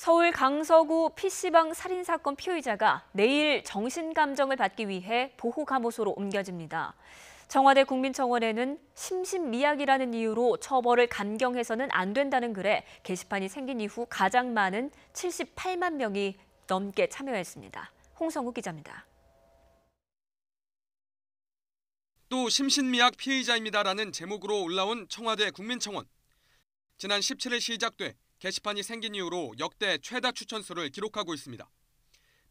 서울 강서구 PC방 살인사건 피의자가 내일 정신감정을 받기 위해 보호감호소로 옮겨집니다. 청와대 국민청원에는 심신미약이라는 이유로 처벌을 감경해서는 안 된다는 글에 게시판이 생긴 이후 가장 많은 78만 명이 넘게 참여했습니다. 홍성욱 기자입니다. 또 심신미약 피의자입니다라는 제목으로 올라온 청와대 국민청원. 지난 17일 시작돼 게시판이 생긴 이후로 역대 최다 추천수를 기록하고 있습니다.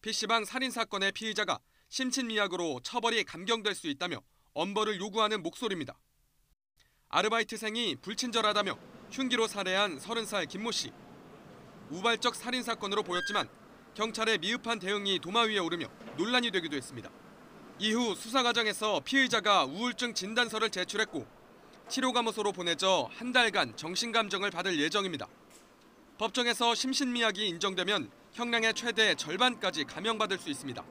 PC방 살인사건의 피의자가 심신미약으로 처벌이 감경될 수 있다며 엄벌을 요구하는 목소리입니다. 아르바이트생이 불친절하다며 흉기로 살해한 30살 김모 씨. 우발적 살인사건으로 보였지만 경찰의 미흡한 대응이 도마 위에 오르며 논란이 되기도 했습니다. 이후 수사 과정에서 피의자가 우울증 진단서를 제출했고 치료감호소로 보내져 한 달간 정신감정을 받을 예정입니다. 법정에서 심신미약이 인정되면 형량의 최대 절반까지 감형받을 수 있습니다.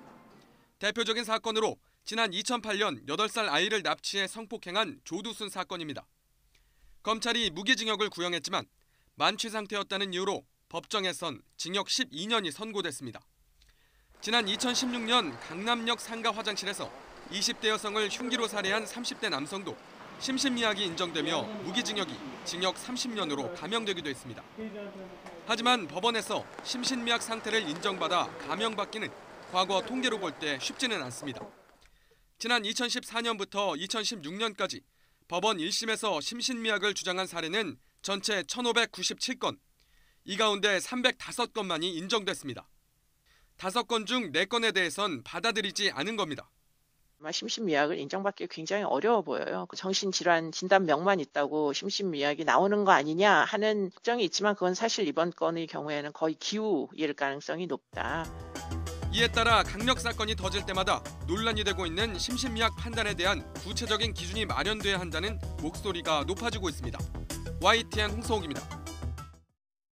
대표적인 사건으로 지난 2008년 8살 아이를 납치해 성폭행한 조두순 사건입니다. 검찰이 무기징역을 구형했지만 만취 상태였다는 이유로 법정에선 징역 12년이 선고됐습니다. 지난 2016년 강남역 상가 화장실에서 20대 여성을 흉기로 살해한 30대 남성도 심신미약이 인정되며 무기징역이 징역 30년으로 감형되기도 했습니다. 하지만 법원에서 심신미약 상태를 인정받아 감형받기는 과거 통계로 볼 때 쉽지는 않습니다. 지난 2014년부터 2016년까지 법원 1심에서 심신미약을 주장한 사례는 전체 1,597건, 이 가운데 305건만이 인정됐습니다. 5건 중 4건에 대해선 받아들이지 않은 겁니다. 심신미약을 인정받기 굉장히 어려워 보여요. 정신질환 진단명만 있다고 심신미약이 나오는 거 아니냐 하는 걱정이 있지만 그건 사실 이번 건의 경우에는 거의 기우일 가능성이 높다. 이에 따라 강력 사건이 터질 때마다 논란이 되고 있는 심신미약 판단에 대한 구체적인 기준이 마련돼야 한다는 목소리가 높아지고 있습니다. YTN 홍성욱입니다.